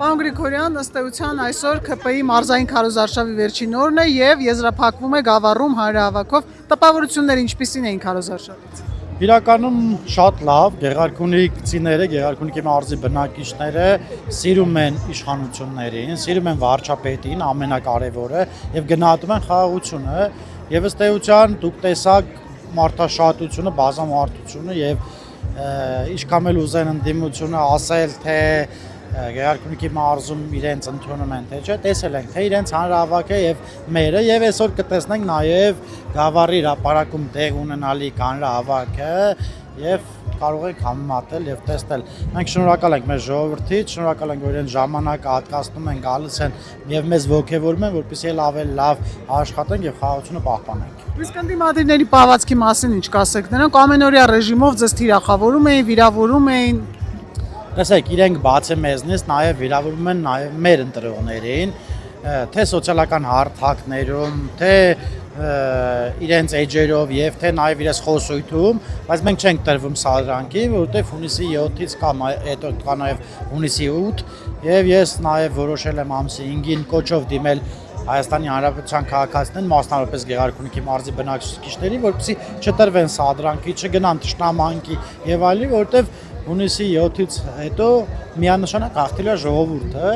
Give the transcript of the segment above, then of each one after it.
Պարոն Գրիգորյան, ըստ էության այսօր ՔՊ-ի մարզային քարոզարշավի վերջին օրն է եւ եզրափակվում է Գավառում հանրահավաքով։ Տպավորությունները ինչպիսին էին քարոզարշավից։ Իրականում շատ լավ, Գեղարքունիքցիները, Գեղարքունիքի մարզի բնակիչները սիրում են իշխանություններին, սիրում են վարչապետին, ամենակարևորը եւ գնահատում են խաղաղությունը եւ ըստ էության դուք տեսաք մարդաշատությունը, բազմամարդությունը եւ ինչքան էլ ուզեն ընդդիմությունը ասել թե Գեղարքունիքի մարզում իրենց ընդունում են թե չէ, տեսել ենք թե իրենց հանրահավաքը եւ մերը եւ այսօր կտեսնենք նաեւ Գավառի հրապարակում տեղ ունենալիք հանրահավաքը եւ կարող ենք համեմատել եւ տեսնել։ Մենք շնորհակալ ենք մեր ժողովրդից, շնորհակալ ենք որ իրենց ժամանակը հատկացնում են, գալիս են եւ մեզ ողջևորում են, որպեսզի ավելի լավ աշխատենք եւ խաղաղությունը պահպանենք։ Իսկ ընդդիմադիրների պահվածքի մասին ինչ կասեք։ Նրանք ամենօրյա ռեժիմով ձեզ թիրախավորում էին, վիրավորում էին։ Տեսեք, իրենք բաց է մեզնից նաև վիրավորում են նաև մեր ընտրողներին, թե սոցիալական հարթակներում, թե իրենց էջերով եւ թե նաև իրենց խոսույթում, բայց մենք չենք տրվում սադրանքի, որովհետեւ հունիսի 7-ից կամ հետո կա նաև հունիսի 8 եւ ես նաև որոշել եմ ամսի 5-ին կոչով դիմել Հայաստանի Հանրապետության քաղաքացիներին, մասնավորապես Գեղարքունիքի մարզի բնակիչներին, որպեսզի չտրվեն սադրանքի, չգնան թշնամանքի եւ այլն, որովհետեւ հունիսի 7-ից հետո միանշանակ հաղթել է ժողովուրդը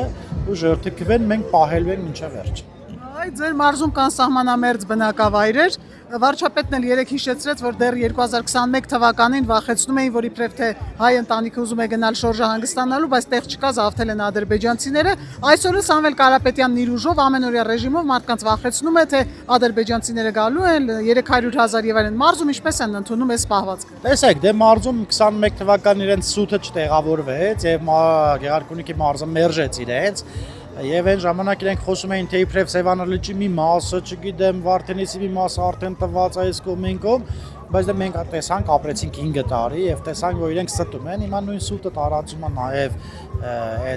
ու ժողովրդիկվեն մենք պահելու ենք մինչև վերջ։ Այ ձեր մարզում կան սահմանամերձ բնակավայրեր, վարչապետն էլ երեք հիշեցրեց, որ դեռ 2021 թվականին վախեցնում էին, որ իբրև թե հայ ընտանիքը ուզում է գնալ շորժը հանգստանալու, բայց տեղ չկա, զավթել են ադրբեջանցիները։ Այսօր Սամվել Կարապետյանն իր ուժով ամենօրյա ռեժիմով մարդկանց վախեցնում է, թե ադրբեջանցիները գալու են 300,000 եւ այլն։ Մարզում ինչպես են ընդունում այս պահվածքը։ Տեսեք, դե մարզում 21 թվականին իրենց սութը չտեղավորվեց եւ Գեղարքունիքի մարզը մերժեց իրենց Եվ այն ժամանակ իրենք խոսում էին թե իբրև Սևանալիճի մի մասը, չգիտեմ, Վարդենիսի մի մասը արդեն տված այս կողմինքով, բայց դե մենք տեսանք, ապրեցինք 5 տարի եւ տեսանք, որ իրենք ստում են, հիմա նույն սուտը տարածում է նաեւ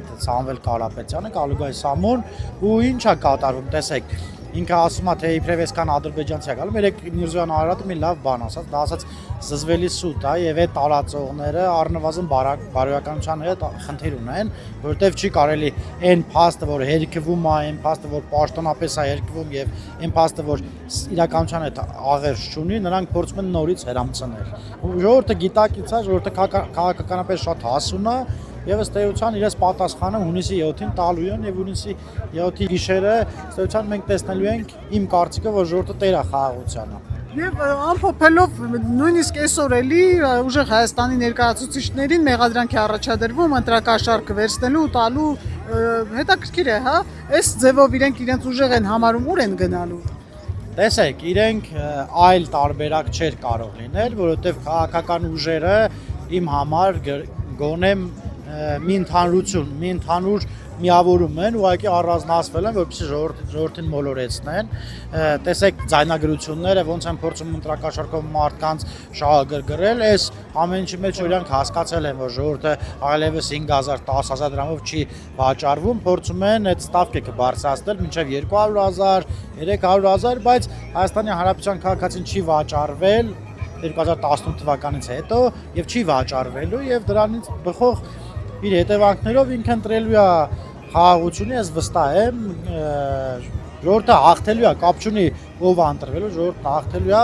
այդ Սամվել Կարապետյանը, Կալուգայ Սամոն, ու ինչա կատարվում, տեսեք, ինքը ասում է թե իբրև այսքան ադրբեջանցի է գալու, երեք Միրզոյան Արարատը մի լավ բան ասաց, դա ասաց զզվելի սուտ է եւ այդ տարածողները առնվազն բարոյականության հետ խնդիր ունեն, որովհետեւ չի կարելի այն փաստը, որ հերկվում է, այն փաստը, որ պաշտոնապես է հերկվում եւ այն փաստը, որ իրականության հետ աղերս չունի, նրանք փորձում են նորից հրամցնել։ Ժողովուրդը գիտակից է, ժողովուրդը քաղաքականապես շատ հասուն է Եվ ըստ էության իրենց պատասխանը հունիսի 7-ին տալու են եւ հունիսի 7-ի գիշերը ըստ էության մենք տեսնելու ենք իմ կարծիքը, որ ժողովուրդը տեր է խաղաղությանը։ Եվ ամփոփելով նույնիսկ այսօր էլի ուժեղ Հայաստանի ներկայացուցիչներին մեղադրանքի առաջադրվում ընտրակաշառքը վերցնելու ու տալու հետաքրքիր է, հա, այս ձևով իրենց ուժեղ են համարում, ուր են գնալու։ Տեսեք, իրենք այլ տարբերակ չէր կարող լինել, որովհետեւ քաղաքական ուժերը իմ համար գոնեմ մի ընդհանրություն, մի ընդհանուր միավորում են, ուղղակի առանձնացվել են, որպեսզի ժողովրդին մոլորեցնեն։ Տեսեք ձայնագրությունները, ոնց են փորձում ընտրակաշառքով մարդկանց շահագրգռել, այս ամեն ինչի մեջ իրանք հասկացել են, որ ժողովուրդը այլևս 5,000, 10,000 դրամով չի վաճառվում, փորձում են այդ ստավկեքը բարձրացնել մինչև 200,000, 300,000, բայց Հայաստանի Հանրապետության քաղաքացին չի վաճառվել 2018 թվականից հետո եւ չի վաճառվելու եւ դրանից բխող իր հետևանքներով ինքը ընտրելու է խաղաղությունը, ես վստահ եմ, ժողովուրդը հաղթելու է, կապ չունի ով է ընտրվելու, ժողովուրդը հաղթելու է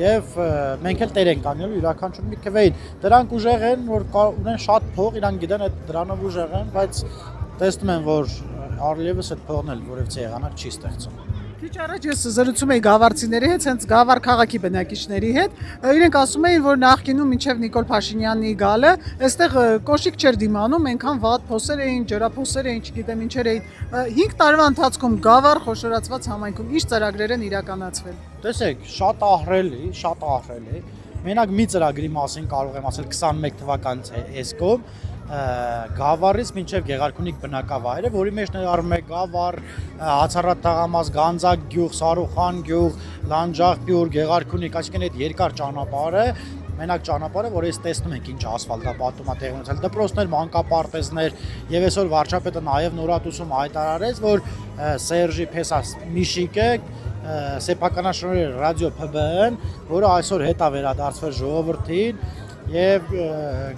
եւ մենք էլ տեր ենք կանգնելու յուրաքանչյուր մի քվեին։ Դրանք ուժեղ են, որ ունեն շատ փող, իրանք գիտեն այդ դրանով ուժեղ են, բայց տեսնում են, որ առլևս այդ փողն էլ որևէ եղանակ չի ստեղծում։ Քիչ առաջ ես զրուցում էի գավառցիների հետ, հենց Գավառ քաղաքի բնակիչների հետ, իրենք ասում էին, որ նախկինում մինչև Նիկոլ Փաշինյանի գալը, այստեղ կոշիկ չէր դիմանում, այնքան վատ փոսեր էին, ջրափոսեր էին, չգիտեմ ինչեր էին։ 5 տարվա ընթացքում Գավառ խոշորացված համայնքում ինչ ծրագրեր են իրականացվել։ Տեսեք, շատ ահռելի։ Մենակ մի ծրագրի մասին կարող եմ ասել 21 թվականից այս կողմ Գավառից մինչև Գեղարքունիք բնակավայրը, որի մեջ ներառում է Գավառ, Հացառատ թաղամաս, Գանձակ գյուղ, Սարուխան գյուղ, Լանջախ գյուղ, Գեղարքունիք, այսինքն այդ երկար ճանապարհը, մենակ ճանապարհը, որ ես տեսնում ենք ինչ ասֆալտապատում է տեղի ունեցել, դպրոցներ, մանկապարտեզներ, եւ այսօր վարչապետը նաեւ նորատուսում հայտարարեց, որ Սերժի Փեսա Միշիկը սեփականաշնորհի ռադիո ՓԲ-ն, որը այսօր հետ է վերադարձվել ժողովրդին եւ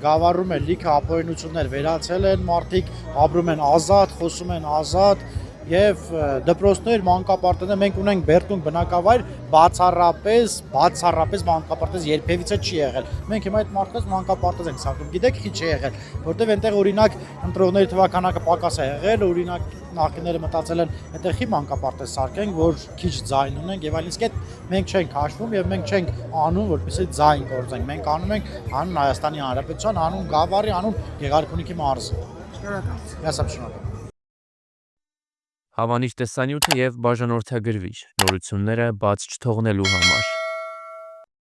գավառում էլ լիքը ապօրինություններ վերացել են, մարդիկ ապրում են ազատ, խոսում են ազատ եւ դպրոցներ, մանկապարտեզներ մենք ունենք Բերտունգ բնակավայր բացառապես մանկապարտեզ երբևիցե չի եղել։ Մենք հիմա այդ մարդկանց մանկապարտեզ ենք սարքում։ Գիտեք, ի՞նչ չի եղել, որտեվ այնտեղ օրինակ ընտրողների թվականակը պակաս է եղել, օրինակ նախկիները մտածել են այնտեղ խի մանկապարտեզ սարքենք, որ քիչ ձայն ունենք եւ այլն, իսկ այդ մենք չենք հաշվում եւ մենք չենք անում, որպեսզի ձայն գործենք։ Մենք անում ենք անուն Հայաստանի Հանրապետության, անուն Գավառի, անուն Գեղարքունիքի մարզի։ Շնորհակալ։ Ես եմ շնորհակալ։ Հավանիչ տեսանյութը եւ բաժանորդագրվիչ նորությունները բաց չթողնելու համար։